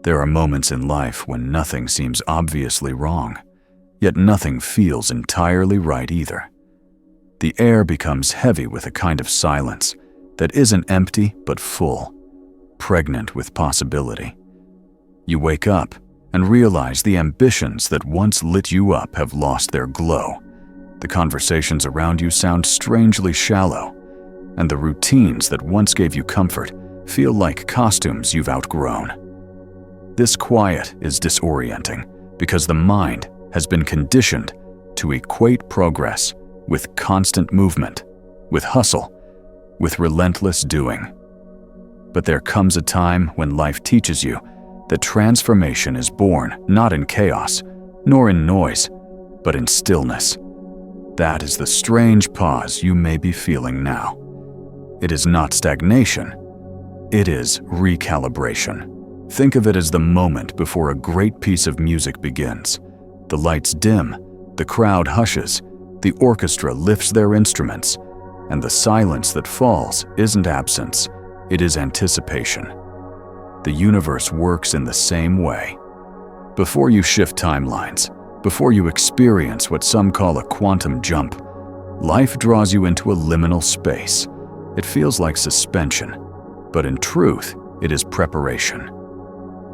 There are moments in life when nothing seems obviously wrong, yet nothing feels entirely right either. The air becomes heavy with a kind of silence that isn't empty but full, pregnant with possibility. You wake up and realize the ambitions that once lit you up have lost their glow. The conversations around you sound strangely shallow, and the routines that once gave you comfort feel like costumes you've outgrown. This quiet is disorienting because the mind has been conditioned to equate progress with constant movement, with hustle, with relentless doing. But there comes a time when life teaches you that transformation is born not in chaos, nor in noise, but in stillness. That is the strange pause you may be feeling now. It is not stagnation, it is recalibration. Think of it as the moment before a great piece of music begins. The lights dim, the crowd hushes, the orchestra lifts their instruments, and the silence that falls isn't absence, it is anticipation. The universe works in the same way. Before you shift timelines, before you experience what some call a quantum jump, life draws you into a liminal space. It feels like suspension, but in truth, it is preparation.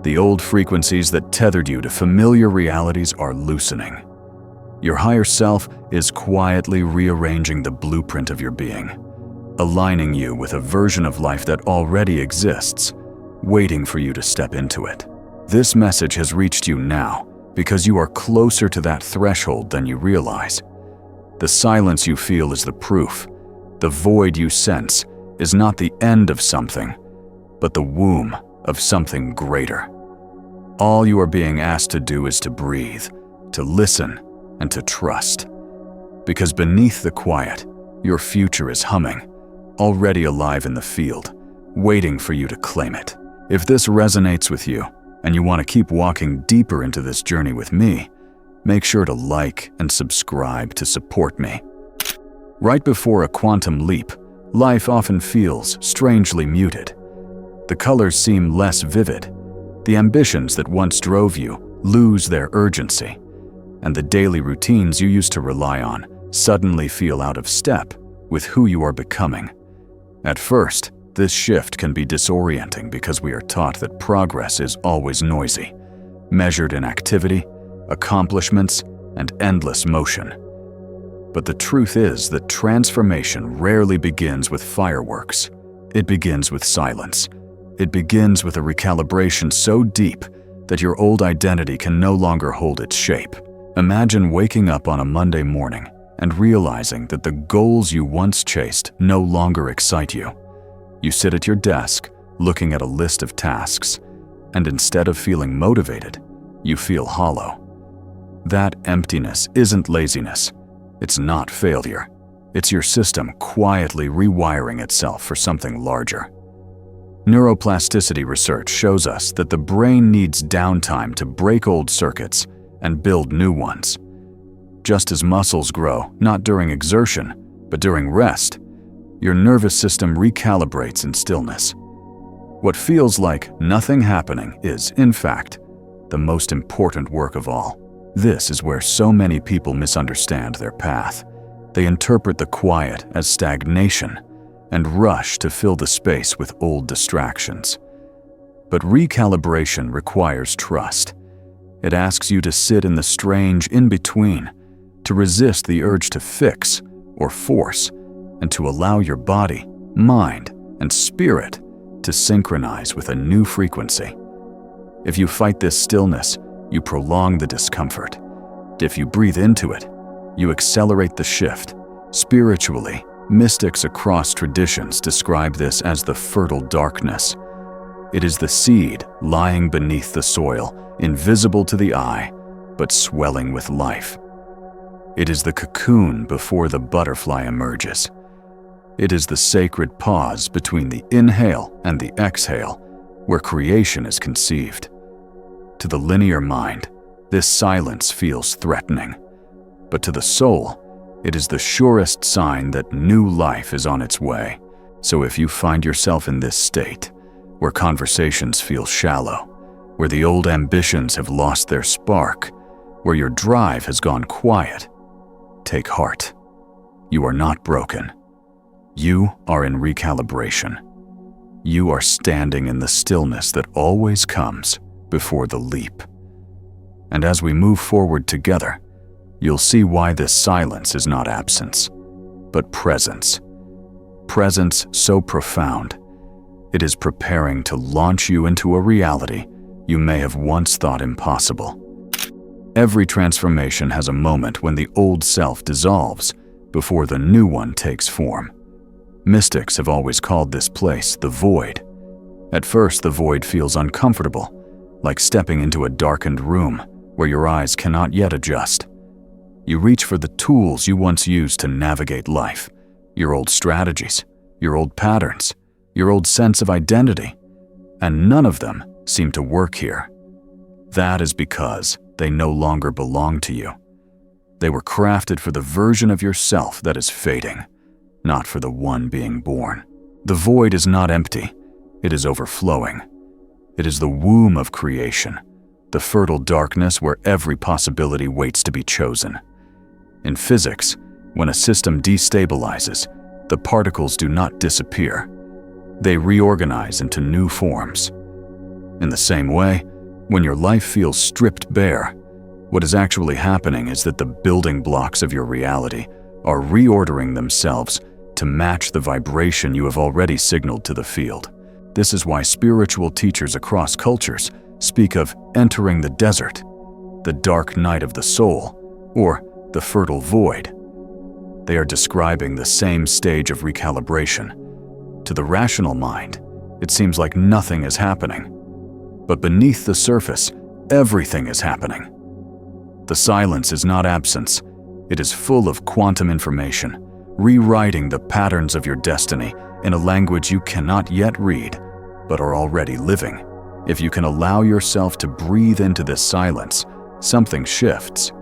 The old frequencies that tethered you to familiar realities are loosening. Your higher self is quietly rearranging the blueprint of your being, aligning you with a version of life that already exists, waiting for you to step into it. This message has reached you now because you are closer to that threshold than you realize. The silence you feel is the proof. The void you sense is not the end of something, but the womb of something greater. All you are being asked to do is to breathe, to listen, and to trust. Because beneath the quiet, your future is humming, already alive in the field, waiting for you to claim it. If this resonates with you, and you want to keep walking deeper into this journey with me, make sure to like and subscribe to support me. Right before a quantum leap, life often feels strangely muted. The colors seem less vivid. The ambitions that once drove you lose their urgency, and the daily routines you used to rely on suddenly feel out of step with who you are becoming. At first, this shift can be disorienting because we are taught that progress is always noisy, measured in activity, accomplishments, and endless motion. But the truth is that transformation rarely begins with fireworks. It begins with silence. It begins with a recalibration so deep that your old identity can no longer hold its shape. Imagine waking up on a Monday morning and realizing that the goals you once chased no longer excite you. You sit at your desk, looking at a list of tasks, and instead of feeling motivated, you feel hollow. That emptiness isn't laziness. It's not failure. It's your system quietly rewiring itself for something larger. Neuroplasticity research shows us that the brain needs downtime to break old circuits and build new ones. Just as muscles grow, not during exertion, but during rest, your nervous system recalibrates in stillness. What feels like nothing happening is, in fact, the most important work of all. This is where so many people misunderstand their path. They interpret the quiet as stagnation and rush to fill the space with old distractions. But recalibration requires trust. It asks you to sit in the strange in-between, to resist the urge to fix or force, and to allow your body, mind, and spirit to synchronize with a new frequency. If you fight this stillness, you prolong the discomfort. If you breathe into it, you accelerate the shift. Spiritually, mystics across traditions describe this as the fertile darkness. It is the seed lying beneath the soil, invisible to the eye, but swelling with life. It is the cocoon before the butterfly emerges. It is the sacred pause between the inhale and the exhale, where creation is conceived. To the linear mind, this silence feels threatening, but to the soul, it is the surest sign that new life is on its way. So if you find yourself in this state, where conversations feel shallow, where the old ambitions have lost their spark, where your drive has gone quiet, take heart. You are not broken. You are in recalibration. You are standing in the stillness that always comes before the leap. And as we move forward together, you'll see why this silence is not absence, but presence. Presence so profound, it is preparing to launch you into a reality you may have once thought impossible. Every transformation has a moment when the old self dissolves before the new one takes form. Mystics have always called this place the void. At first, the void feels uncomfortable, like stepping into a darkened room where your eyes cannot yet adjust. You reach for the tools you once used to navigate life, your old strategies, your old patterns, your old sense of identity, and none of them seem to work here. That is because they no longer belong to you. They were crafted for the version of yourself that is fading, not for the one being born. The void is not empty, it is overflowing. It is the womb of creation, the fertile darkness where every possibility waits to be chosen. In physics, when a system destabilizes, the particles do not disappear. They reorganize into new forms. In the same way, when your life feels stripped bare, what is actually happening is that the building blocks of your reality are reordering themselves to match the vibration you have already signaled to the field. This is why spiritual teachers across cultures speak of entering the desert, the dark night of the soul, or the fertile void. They are describing the same stage of recalibration. To the rational mind, it seems like nothing is happening. But beneath the surface, everything is happening. The silence is not absence. It is full of quantum information, rewriting the patterns of your destiny in a language you cannot yet read, but are already living. If you can allow yourself to breathe into this silence, something shifts.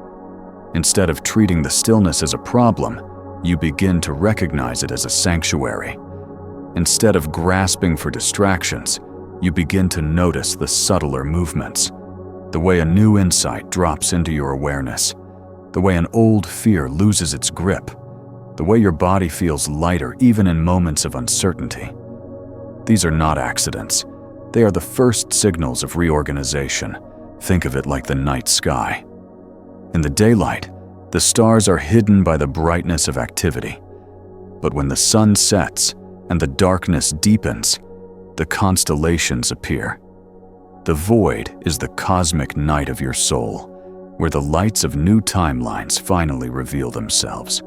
Instead of treating the stillness as a problem, you begin to recognize it as a sanctuary. Instead of grasping for distractions, you begin to notice the subtler movements, the way a new insight drops into your awareness, the way an old fear loses its grip, the way your body feels lighter even in moments of uncertainty. These are not accidents. They are the first signals of reorganization. Think of it like the night sky. In the daylight, the stars are hidden by the brightness of activity. But when the sun sets and the darkness deepens, the constellations appear. The void is the cosmic night of your soul, where the lights of new timelines finally reveal themselves.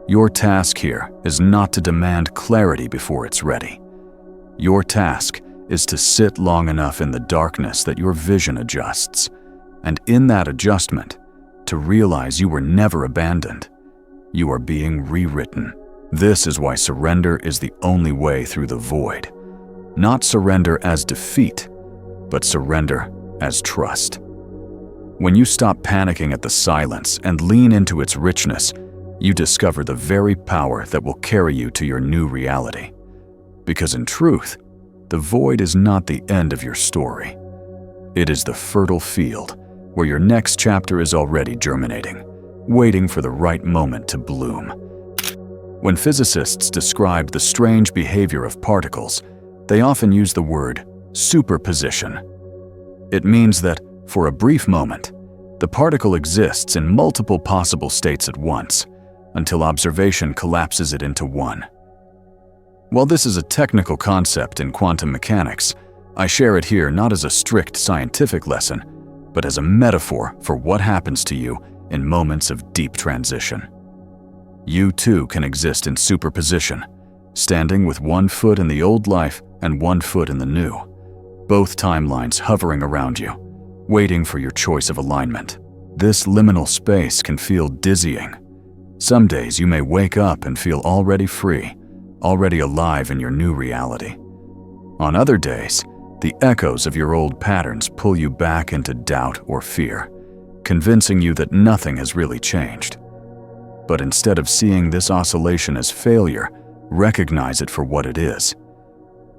Your task here is not to demand clarity before it's ready. Your task is to sit long enough in the darkness that your vision adjusts, and in that adjustment, to realize you were never abandoned. You are being rewritten. This is why surrender is the only way through the void. Not surrender as defeat, but surrender as trust. When you stop panicking at the silence and lean into its richness, you discover the very power that will carry you to your new reality. Because in truth, the void is not the end of your story. It is the fertile field where your next chapter is already germinating, waiting for the right moment to bloom. When physicists describe the strange behavior of particles, they often use the word superposition. It means that, for a brief moment, the particle exists in multiple possible states at once, until observation collapses it into one. While this is a technical concept in quantum mechanics, I share it here not as a strict scientific lesson, but as a metaphor for what happens to you in moments of deep transition. You too can exist in superposition, standing with one foot in the old life and one foot in the new, both timelines hovering around you, waiting for your choice of alignment. This liminal space can feel dizzying. Some days you may wake up and feel already free, already alive in your new reality. On other days, the echoes of your old patterns pull you back into doubt or fear, convincing you that nothing has really changed. But instead of seeing this oscillation as failure, recognize it for what it is: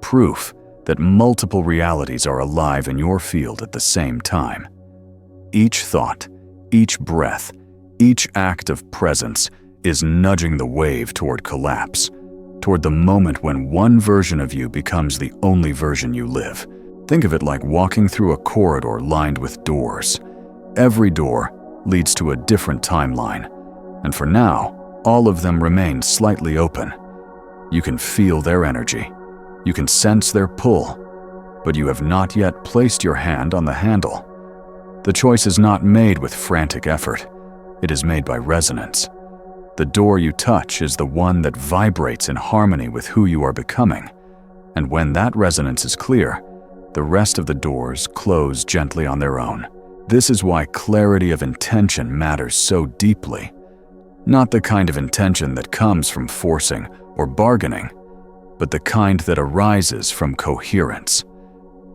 proof that multiple realities are alive in your field at the same time. Each thought, each breath, each act of presence is nudging the wave toward collapse, toward the moment when one version of you becomes the only version you live. Think of it like walking through a corridor lined with doors. Every door leads to a different timeline, and for now, all of them remain slightly open. You can feel their energy. You can sense their pull, but you have not yet placed your hand on the handle. The choice is not made with frantic effort. It is made by resonance. The door you touch is the one that vibrates in harmony with who you are becoming, and when that resonance is clear, the rest of the doors close gently on their own. This is why clarity of intention matters so deeply. Not the kind of intention that comes from forcing or bargaining, but the kind that arises from coherence.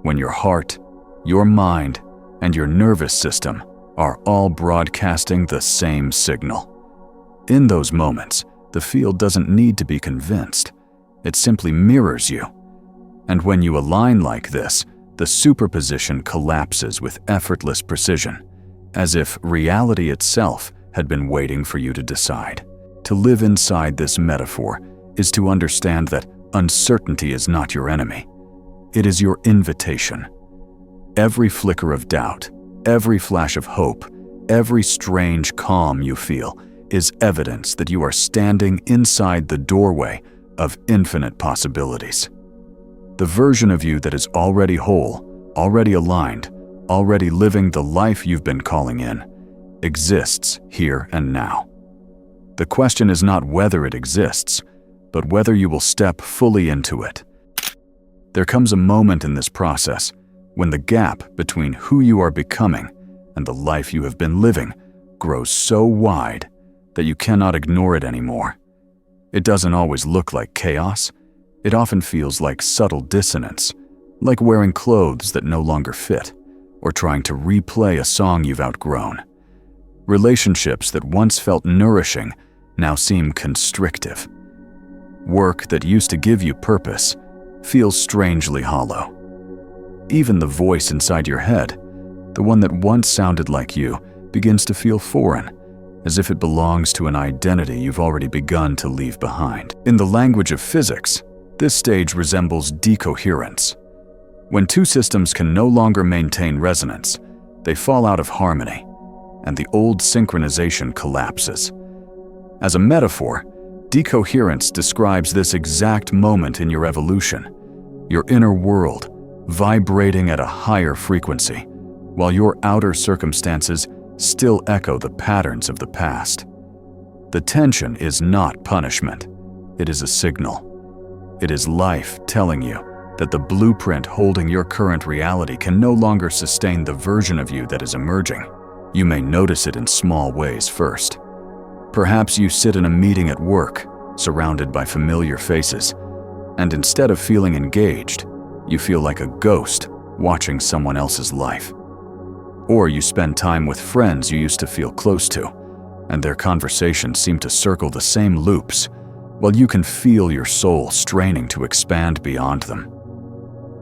When your heart, your mind, and your nervous system are all broadcasting the same signal. In those moments, the field doesn't need to be convinced. It simply mirrors you. And when you align like this, the superposition collapses with effortless precision, as if reality itself had been waiting for you to decide. To live inside this metaphor is to understand that uncertainty is not your enemy. It is your invitation. Every flicker of doubt, every flash of hope, every strange calm you feel is evidence that you are standing inside the doorway of infinite possibilities. The version of you that is already whole, already aligned, already living the life you've been calling in, exists here and now. The question is not whether it exists, but whether you will step fully into it. There comes a moment in this process when the gap between who you are becoming and the life you have been living grows so wide that you cannot ignore it anymore. It doesn't always look like chaos. It often feels like subtle dissonance, like wearing clothes that no longer fit, or trying to replay a song you've outgrown. Relationships that once felt nourishing now seem constrictive. Work that used to give you purpose feels strangely hollow. Even the voice inside your head, the one that once sounded like you, begins to feel foreign, as if it belongs to an identity you've already begun to leave behind. In the language of physics, this stage resembles decoherence. When two systems can no longer maintain resonance, they fall out of harmony, and the old synchronization collapses. As a metaphor, decoherence describes this exact moment in your evolution, your inner world vibrating at a higher frequency, while your outer circumstances still echo the patterns of the past. The tension is not punishment. It is a signal. It is life telling you that the blueprint holding your current reality can no longer sustain the version of you that is emerging. You may notice it in small ways first. Perhaps you sit in a meeting at work, surrounded by familiar faces, and instead of feeling engaged, you feel like a ghost watching someone else's life. Or you spend time with friends you used to feel close to, and their conversations seem to circle the same loops, while you can feel your soul straining to expand beyond them.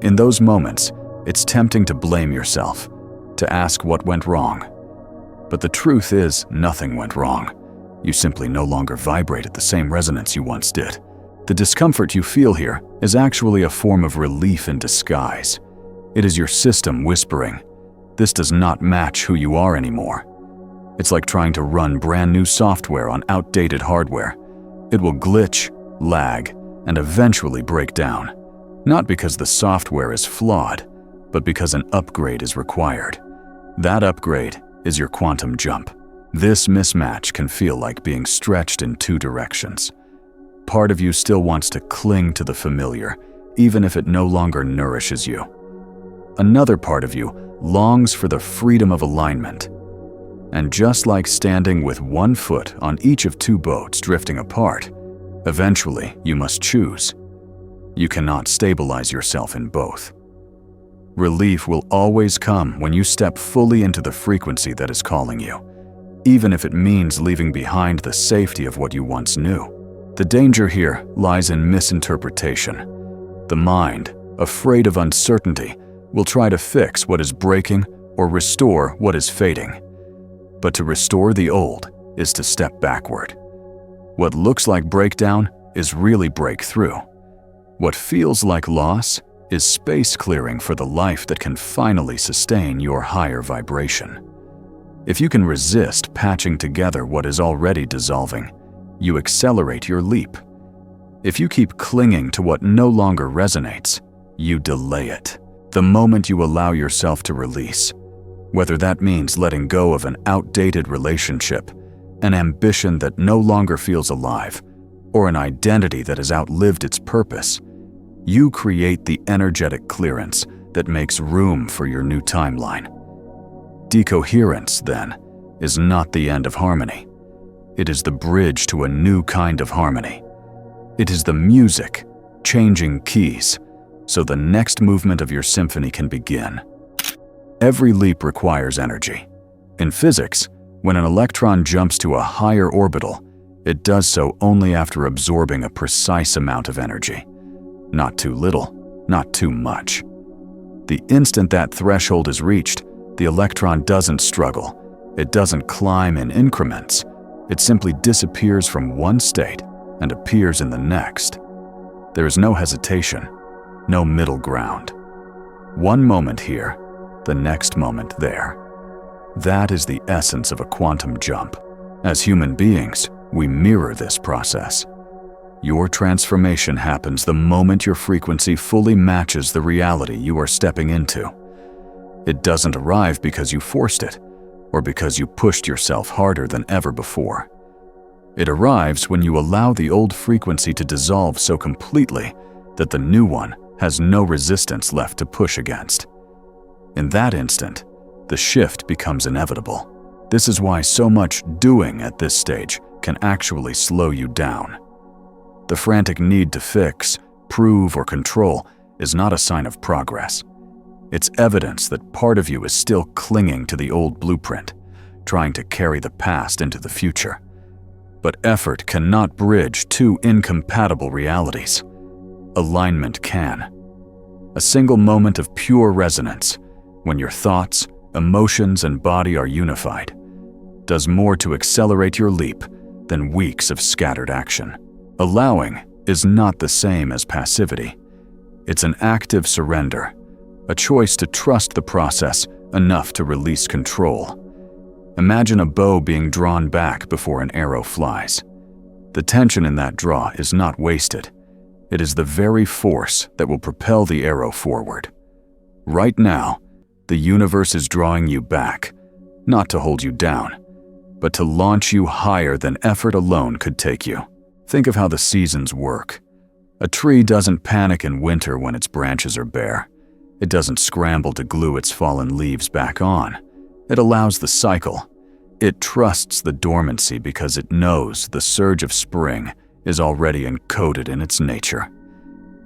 In those moments, it's tempting to blame yourself, to ask what went wrong. But the truth is, nothing went wrong. You simply no longer vibrate at the same resonance you once did. The discomfort you feel here is actually a form of relief in disguise. It is your system whispering, "This does not match who you are anymore." It's like trying to run brand new software on outdated hardware. It will glitch, lag, and eventually break down. Not because the software is flawed, but because an upgrade is required. That upgrade is your quantum jump. This mismatch can feel like being stretched in two directions. Part of you still wants to cling to the familiar, even if it no longer nourishes you. Another part of you longs for the freedom of alignment. And just like standing with one foot on each of two boats drifting apart, eventually you must choose. You cannot stabilize yourself in both. Relief will always come when you step fully into the frequency that is calling you, even if it means leaving behind the safety of what you once knew. The danger here lies in misinterpretation. The mind, afraid of uncertainty, will try to fix what is breaking or restore what is fading. But to restore the old is to step backward. What looks like breakdown is really breakthrough. What feels like loss is space clearing for the life that can finally sustain your higher vibration. If you can resist patching together what is already dissolving, you accelerate your leap. If you keep clinging to what no longer resonates, you delay it. The moment you allow yourself to release, whether that means letting go of an outdated relationship, an ambition that no longer feels alive, or an identity that has outlived its purpose, you create the energetic clearance that makes room for your new timeline. Decoherence, then, is not the end of harmony. It is the bridge to a new kind of harmony. It is the music, changing keys, so the next movement of your symphony can begin. Every leap requires energy. In physics, when an electron jumps to a higher orbital, it does so only after absorbing a precise amount of energy. Not too little, not too much. The instant that threshold is reached, the electron doesn't struggle. It doesn't climb in increments. It simply disappears from one state and appears in the next. There is no hesitation, no middle ground. One moment here, the next moment there. That is the essence of a quantum jump. As human beings, we mirror this process. Your transformation happens the moment your frequency fully matches the reality you are stepping into. It doesn't arrive because you forced it, or because you pushed yourself harder than ever before. It arrives when you allow the old frequency to dissolve so completely that the new one has no resistance left to push against. In that instant, the shift becomes inevitable. This is why so much doing at this stage can actually slow you down. The frantic need to fix, prove, or control is not a sign of progress. It's evidence that part of you is still clinging to the old blueprint, trying to carry the past into the future. But effort cannot bridge two incompatible realities. Alignment can. A single moment of pure resonance, when your thoughts, emotions, and body are unified, does more to accelerate your leap than weeks of scattered action. Allowing is not the same as passivity. It's an active surrender, a choice to trust the process enough to release control. Imagine a bow being drawn back before an arrow flies. The tension in that draw is not wasted. It is the very force that will propel the arrow forward. Right now, the universe is drawing you back, not to hold you down, but to launch you higher than effort alone could take you. Think of how the seasons work. A tree doesn't panic in winter when its branches are bare. It doesn't scramble to glue its fallen leaves back on. It allows the cycle. It trusts the dormancy because it knows the surge of spring is already encoded in its nature.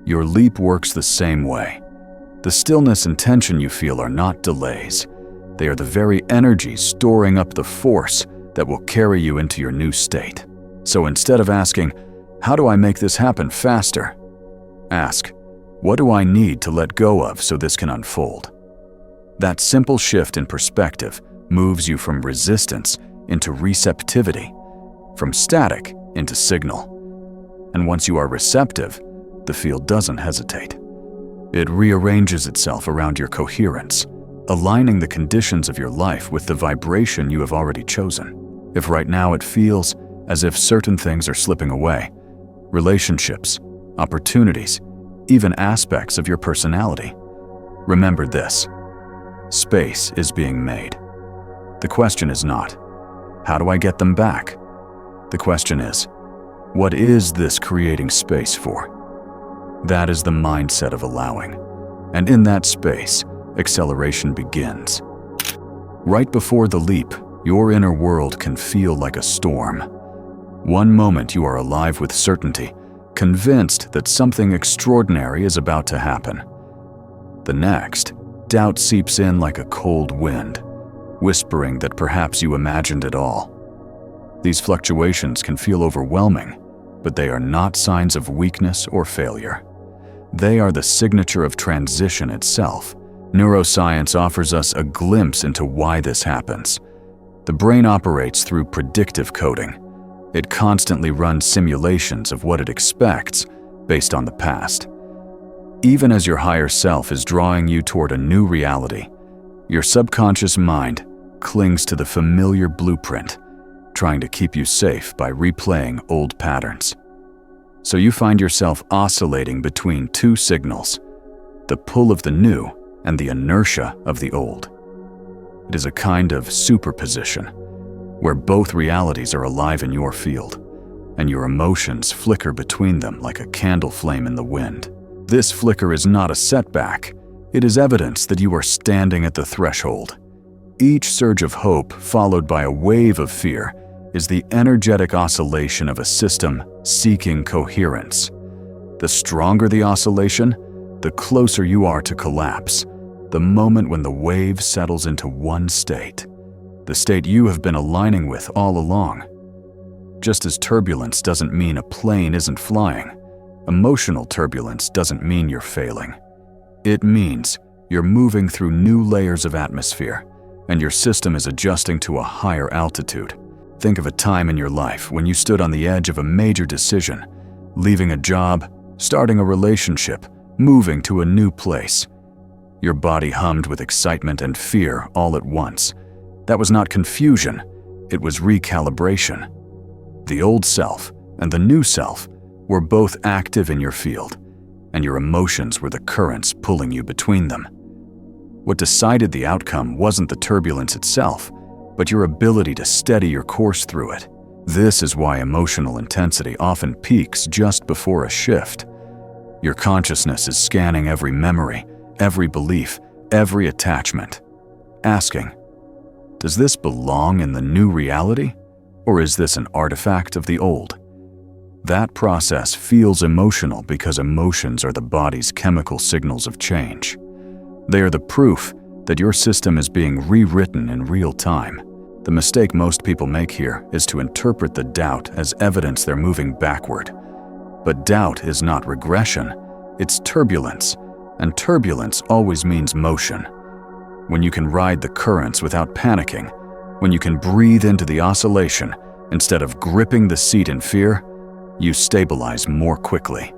Your leap works the same way. The stillness and tension you feel are not delays. They are the very energy storing up the force that will carry you into your new state. So instead of asking, "How do I make this happen faster?" ask, "What do I need to let go of so this can unfold?" That simple shift in perspective moves you from resistance into receptivity, from static into signal. And once you are receptive, the field doesn't hesitate. It rearranges itself around your coherence, aligning the conditions of your life with the vibration you have already chosen. If right now it feels as if certain things are slipping away, relationships, opportunities, even aspects of your personality, remember this: space is being made. The question is not, "How do I get them back?" The question is, "What is this creating space for?" That is the mindset of allowing, and in that space, acceleration begins. Right before the leap, your inner world can feel like a storm. One moment you are alive with certainty, convinced that something extraordinary is about to happen. The next, doubt seeps in like a cold wind, whispering that perhaps you imagined it all. These fluctuations can feel overwhelming, but they are not signs of weakness or failure. They are the signature of transition itself. Neuroscience offers us a glimpse into why this happens. The brain operates through predictive coding. It constantly runs simulations of what it expects based on the past. Even as your higher self is drawing you toward a new reality, your subconscious mind clings to the familiar blueprint, trying to keep you safe by replaying old patterns. So you find yourself oscillating between two signals, the pull of the new and the inertia of the old. It is a kind of superposition, where both realities are alive in your field, and your emotions flicker between them like a candle flame in the wind. This flicker is not a setback. It is evidence that you are standing at the threshold. Each surge of hope, followed by a wave of fear, is the energetic oscillation of a system seeking coherence. The stronger the oscillation, the closer you are to collapse, the moment when the wave settles into one state, the state you have been aligning with all along. Just as turbulence doesn't mean a plane isn't flying, emotional turbulence doesn't mean you're failing. It means you're moving through new layers of atmosphere, and your system is adjusting to a higher altitude. Think of a time in your life when you stood on the edge of a major decision, leaving a job, starting a relationship, moving to a new place. Your body hummed with excitement and fear all at once. That was not confusion, it was recalibration. The old self and the new self were both active in your field, and your emotions were the currents pulling you between them. What decided the outcome wasn't the turbulence itself, but your ability to steady your course through it. This is why emotional intensity often peaks just before a shift. Your consciousness is scanning every memory, every belief, every attachment, asking, does this belong in the new reality, or is this an artifact of the old? That process feels emotional because emotions are the body's chemical signals of change. They are the proof that your system is being rewritten in real time. The mistake most people make here is to interpret the doubt as evidence they're moving backward. But doubt is not regression, it's turbulence, and turbulence always means motion. When you can ride the currents without panicking, when you can breathe into the oscillation instead of gripping the seat in fear, you stabilize more quickly.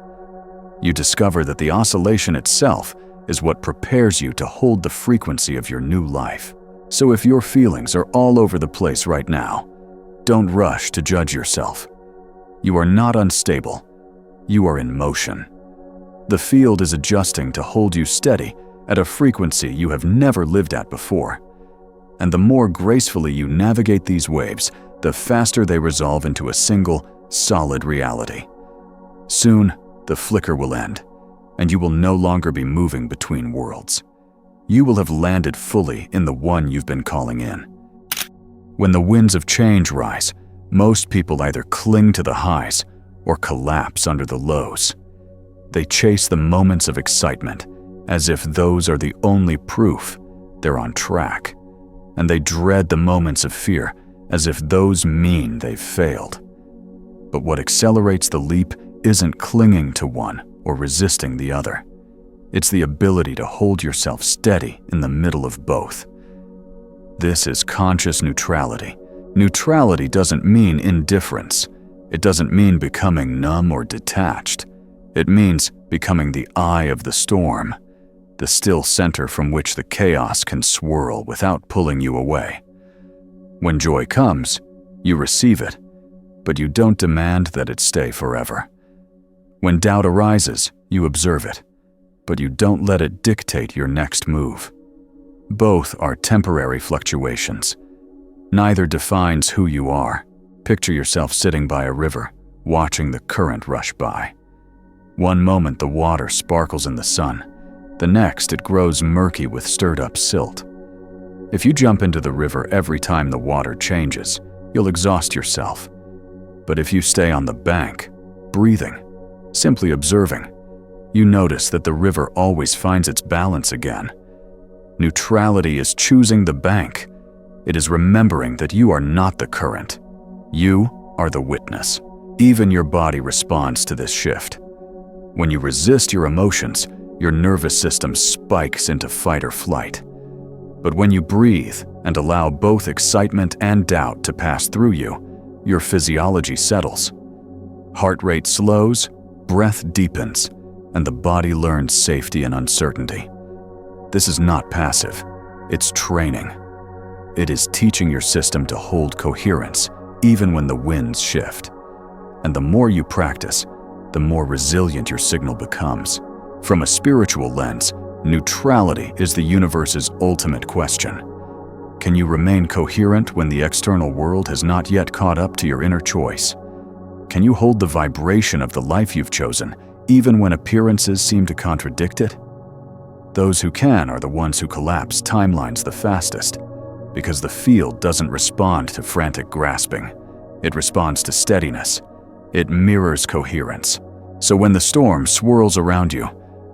You discover that the oscillation itself is what prepares you to hold the frequency of your new life. So if your feelings are all over the place right now, don't rush to judge yourself. You are not unstable. You are in motion. The field is adjusting to hold you steady at a frequency you have never lived at before. And the more gracefully you navigate these waves, the faster they resolve into a single, solid reality. Soon, the flicker will end, and you will no longer be moving between worlds. You will have landed fully in the one you've been calling in. When the winds of change rise, most people either cling to the highs or collapse under the lows. They chase the moments of excitement as if those are the only proof they're on track, and they dread the moments of fear as if those mean they've failed. But what accelerates the leap isn't clinging to one or resisting the other. It's the ability to hold yourself steady in the middle of both. This is conscious neutrality. Neutrality doesn't mean indifference. It doesn't mean becoming numb or detached. It means becoming the eye of the storm, the still center from which the chaos can swirl without pulling you away. When joy comes, you receive it, but you don't demand that it stay forever. When doubt arises, you observe it, but you don't let it dictate your next move. Both are temporary fluctuations. Neither defines who you are. Picture yourself sitting by a river, watching the current rush by. One moment the water sparkles in the sun. The next it grows murky with stirred-up silt. If you jump into the river every time the water changes, you'll exhaust yourself. But if you stay on the bank, breathing, simply observing, you notice that the river always finds its balance again. Neutrality is choosing the bank. It is remembering that you are not the current. You are the witness. Even your body responds to this shift. When you resist your emotions, your nervous system spikes into fight or flight. But when you breathe and allow both excitement and doubt to pass through you, your physiology settles. Heart rate slows, breath deepens, and the body learns safety and uncertainty. This is not passive, it's training. It is teaching your system to hold coherence, even when the winds shift. And the more you practice, the more resilient your signal becomes. From a spiritual lens, neutrality is the universe's ultimate question. Can you remain coherent when the external world has not yet caught up to your inner choice? Can you hold the vibration of the life you've chosen, even when appearances seem to contradict it? Those who can are the ones who collapse timelines the fastest, because the field doesn't respond to frantic grasping. It responds to steadiness. It mirrors coherence. So when the storm swirls around you,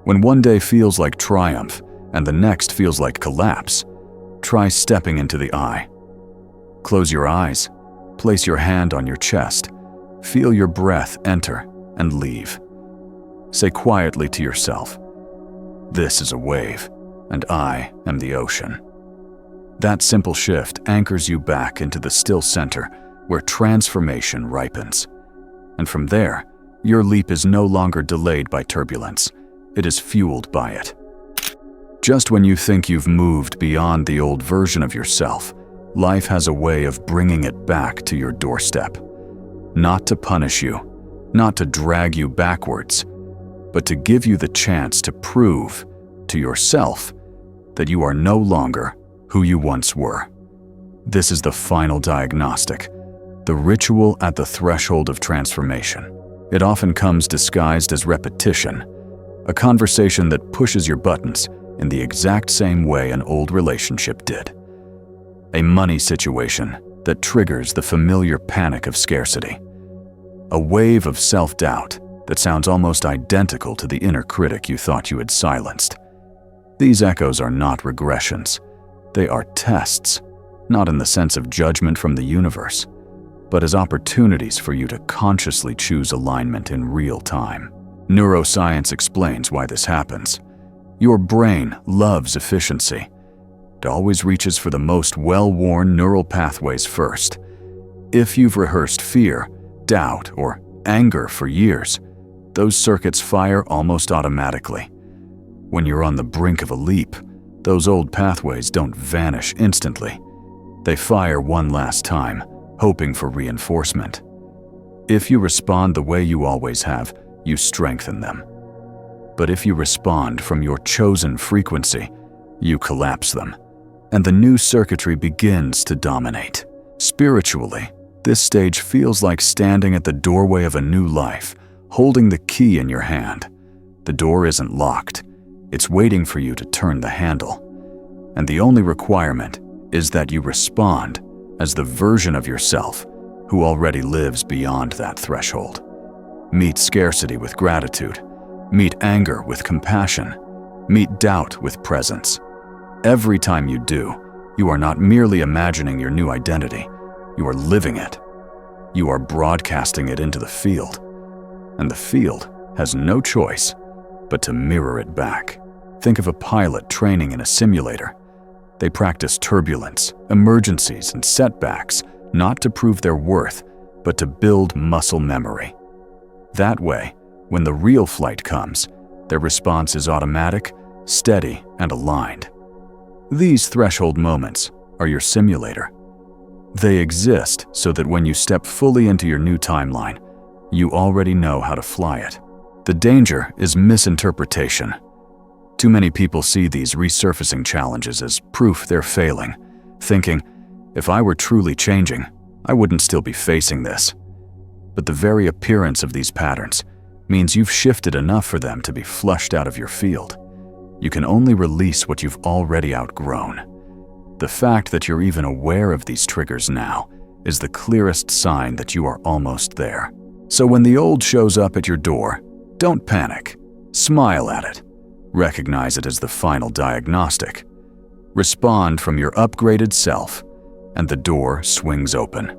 when one day feels like triumph and the next feels like collapse, try stepping into the eye. Close your eyes, place your hand on your chest, feel your breath enter and leave. Say quietly to yourself, "This is a wave, and I am the ocean." That simple shift anchors you back into the still center where transformation ripens. And from there, your leap is no longer delayed by turbulence. It is fueled by it. Just when you think you've moved beyond the old version of yourself, life has a way of bringing it back to your doorstep. Not to punish you, not to drag you backwards, but to give you the chance to prove to yourself that you are no longer who you once were. This is the final diagnostic, the ritual at the threshold of transformation. It often comes disguised as repetition, a conversation that pushes your buttons in the exact same way an old relationship did. A money situation that triggers the familiar panic of scarcity. A wave of self-doubt that sounds almost identical to the inner critic you thought you had silenced. These echoes are not regressions. They are tests, not in the sense of judgment from the universe, but as opportunities for you to consciously choose alignment in real time. Neuroscience explains why this happens. Your brain loves efficiency. It always reaches for the most well-worn neural pathways first. If you've rehearsed fear, doubt, or anger for years, those circuits fire almost automatically. When you're on the brink of a leap, those old pathways don't vanish instantly. They fire one last time, hoping for reinforcement. If you respond the way you always have, you strengthen them. But if you respond from your chosen frequency, you collapse them, and the new circuitry begins to dominate. Spiritually, this stage feels like standing at the doorway of a new life, holding the key in your hand. The door isn't locked. It's waiting for you to turn the handle. And the only requirement is that you respond as the version of yourself who already lives beyond that threshold. Meet scarcity with gratitude. Meet anger with compassion. Meet doubt with presence. Every time you do, you are not merely imagining your new identity. You are living it. You are broadcasting it into the field. And the field has no choice but to mirror it back. Think of a pilot training in a simulator. They practice turbulence, emergencies, and setbacks, not to prove their worth, but to build muscle memory. That way, when the real flight comes, their response is automatic, steady, and aligned. These threshold moments are your simulator. They exist so that when you step fully into your new timeline, you already know how to fly it. The danger is misinterpretation. Too many people see these resurfacing challenges as proof they're failing, thinking, if I were truly changing, I wouldn't still be facing this. But the very appearance of these patterns means you've shifted enough for them to be flushed out of your field. You can only release what you've already outgrown. The fact that you're even aware of these triggers now is the clearest sign that you are almost there. So when the old shows up at your door, don't panic. Smile at it. Recognize it as the final diagnostic. Respond from your upgraded self, and the door swings open.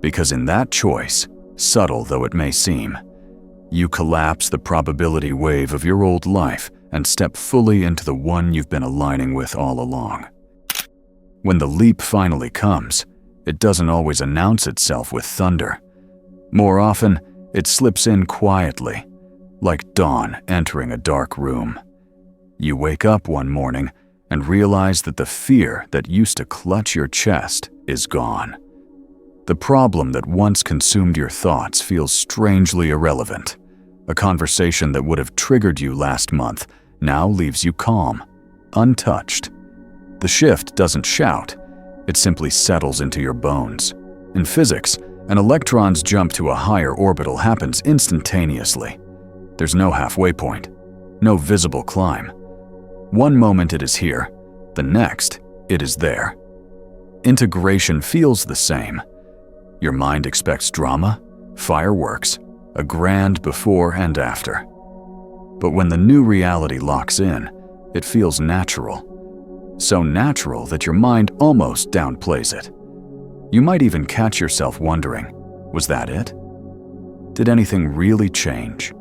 Because in that choice, subtle though it may seem, You collapse the probability wave of your old life and step fully into the one you've been aligning with all along. When the leap finally comes, it doesn't always announce itself with thunder. More often, it slips in quietly, like dawn entering a dark room. You wake up one morning and realize that the fear that used to clutch your chest is gone. The problem that once consumed your thoughts feels strangely irrelevant. A conversation that would have triggered you last month now leaves you calm, untouched. The shift doesn't shout, it simply settles into your bones. In physics, an electron's jump to a higher orbital happens instantaneously. There's no halfway point, no visible climb. One moment it is here, the next it is there. Integration feels the same. Your mind expects drama, fireworks, a grand before and after. But when the new reality locks in, it feels natural. So natural that your mind almost downplays it. You might even catch yourself wondering, was that it? Did anything really change?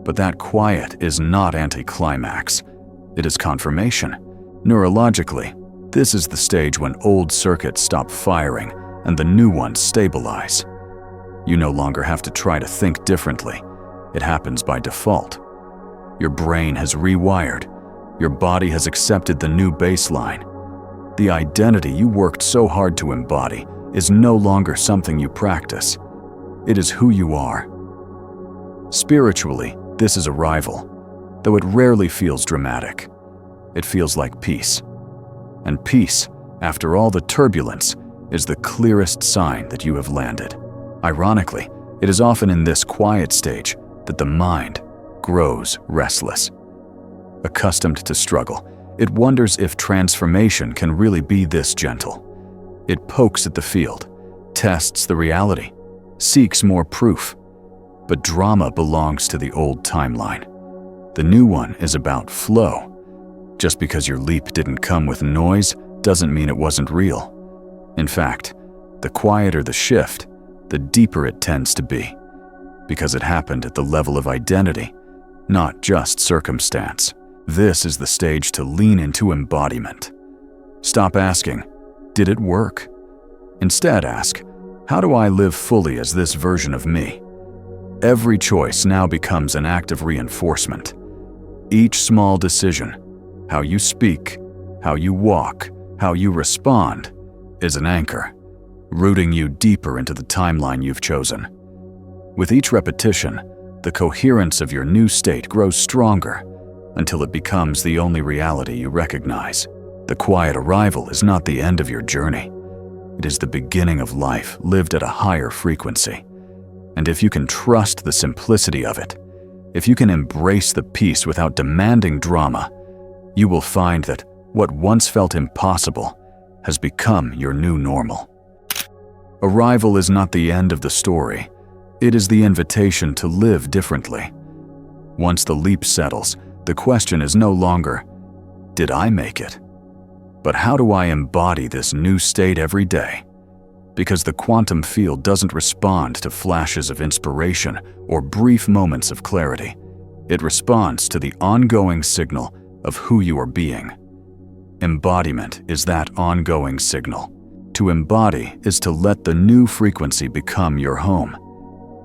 But that quiet is not anticlimax. It is confirmation. Neurologically, this is the stage when old circuits stop firing and the new ones stabilize. You no longer have to try to think differently. It happens by default. Your brain has rewired. Your body has accepted the new baseline. The identity you worked so hard to embody is no longer something you practice. It is who you are. Spiritually, this is arrival, though it rarely feels dramatic. It feels like peace. And peace, after all the turbulence, is the clearest sign that you have landed. Ironically, it is often in this quiet stage that the mind grows restless. Accustomed to struggle, it wonders if transformation can really be this gentle. It pokes at the field, tests the reality, seeks more proof. But drama belongs to the old timeline. The new one is about flow. Just because your leap didn't come with noise doesn't mean it wasn't real. In fact, the quieter the shift, the deeper it tends to be, because it happened at the level of identity, not just circumstance. This is the stage to lean into embodiment. Stop asking, did it work? Instead ask, how do I live fully as this version of me? Every choice now becomes an act of reinforcement. Each small decision, how you speak, how you walk, how you respond, is an anchor, rooting you deeper into the timeline you've chosen. With each repetition, the coherence of your new state grows stronger until it becomes the only reality you recognize. The quiet arrival is not the end of your journey. It is the beginning of life lived at a higher frequency. And if you can trust the simplicity of it, if you can embrace the peace without demanding drama, you will find that what once felt impossible has become your new normal. Arrival is not the end of the story. It is the invitation to live differently. Once the leap settles, the question is no longer, did I make it? But how do I embody this new state every day? Because the quantum field doesn't respond to flashes of inspiration or brief moments of clarity. It responds to the ongoing signal of who you are being. Embodiment is that ongoing signal. To embody is to let the new frequency become your home.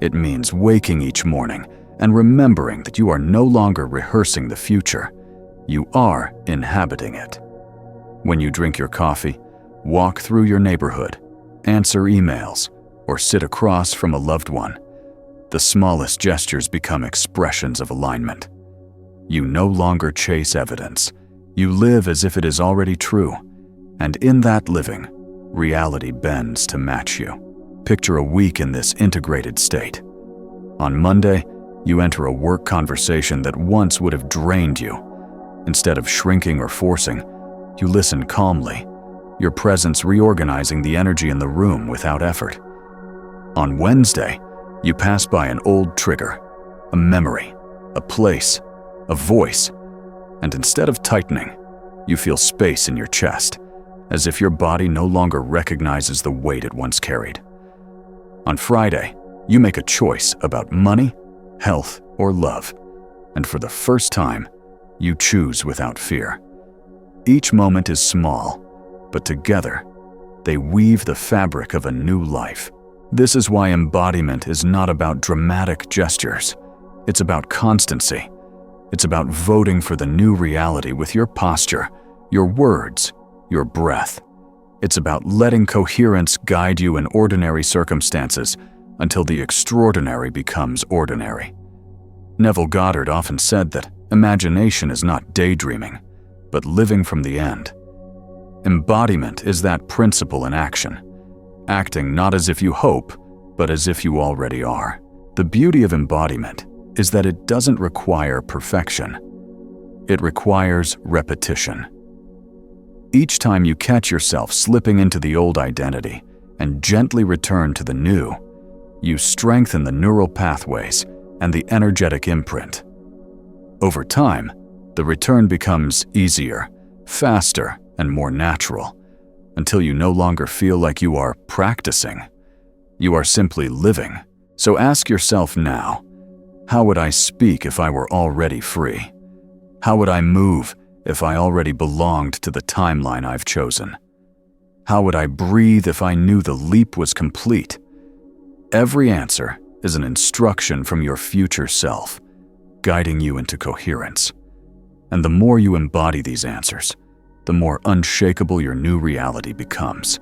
It means waking each morning and remembering that you are no longer rehearsing the future. You are inhabiting it. When you drink your coffee, walk through your neighborhood, answer emails, or sit across from a loved one, the smallest gestures become expressions of alignment. You no longer chase evidence. You live as if it is already true, and in that living, reality bends to match you. Picture a week in this integrated state. On Monday, you enter a work conversation that once would have drained you. Instead of shrinking or forcing, you listen calmly, your presence reorganizing the energy in the room without effort. On Wednesday, you pass by an old trigger, a memory, a place, a voice, and instead of tightening, you feel space in your chest, as if your body no longer recognizes the weight it once carried. On Friday, you make a choice about money, health, or love. And for the first time, you choose without fear. Each moment is small, but together, they weave the fabric of a new life. This is why embodiment is not about dramatic gestures. It's about constancy. It's about voting for the new reality with your posture, your words, your breath. It's about letting coherence guide you in ordinary circumstances until the extraordinary becomes ordinary. Neville Goddard often said that imagination is not daydreaming, but living from the end. Embodiment is that principle in action, acting not as if you hope, but as if you already are. The beauty of embodiment is that it doesn't require perfection. It requires repetition. Each time you catch yourself slipping into the old identity and gently return to the new, you strengthen the neural pathways and the energetic imprint. Over time, the return becomes easier, faster, and more natural, until you no longer feel like you are practicing. You are simply living. So ask yourself now, how would I speak if I were already free? How would I move if I already belonged to the timeline I've chosen? How would I breathe if I knew the leap was complete? Every answer is an instruction from your future self, guiding you into coherence. And the more you embody these answers, the more unshakable your new reality becomes.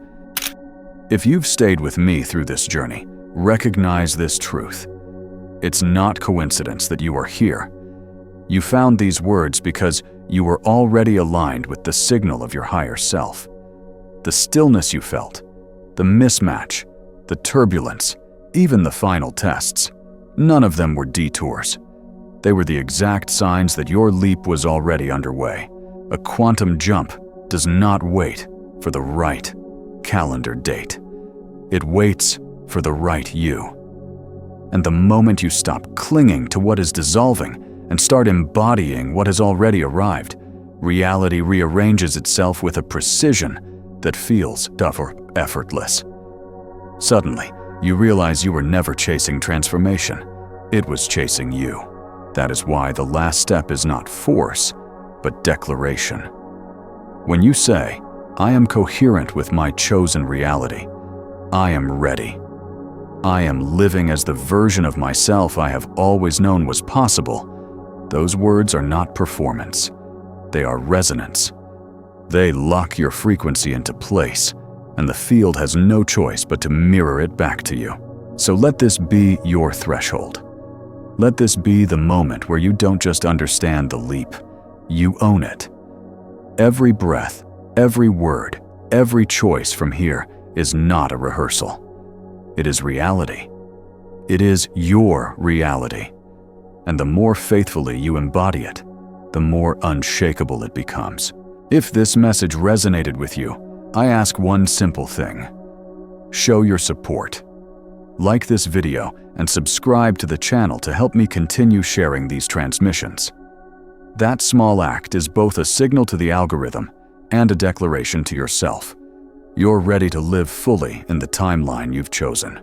If you've stayed with me through this journey, recognize this truth. It's not coincidence that you are here. You found these words because you were already aligned with the signal of your higher self. The stillness you felt, the mismatch, the turbulence, even the final tests, none of them were detours. They were the exact signs that your leap was already underway. A quantum jump does not wait for the right calendar date. It waits for the right you. And the moment you stop clinging to what is dissolving and start embodying what has already arrived, reality rearranges itself with a precision that feels effortless. Suddenly, you realize you were never chasing transformation. It was chasing you. That is why the last step is not force, but declaration. When you say, I am coherent with my chosen reality, I am ready. I am living as the version of myself I have always known was possible. Those words are not performance. They are resonance. They lock your frequency into place, and the field has no choice but to mirror it back to you. So let this be your threshold. Let this be the moment where you don't just understand the leap, you own it. Every breath, every word, every choice from here is not a rehearsal. It is reality. It is your reality. And the more faithfully you embody it, the more unshakable it becomes. If this message resonated with you, I ask one simple thing. Show your support. Like this video and subscribe to the channel to help me continue sharing these transmissions. That small act is both a signal to the algorithm and a declaration to yourself. You're ready to live fully in the timeline you've chosen.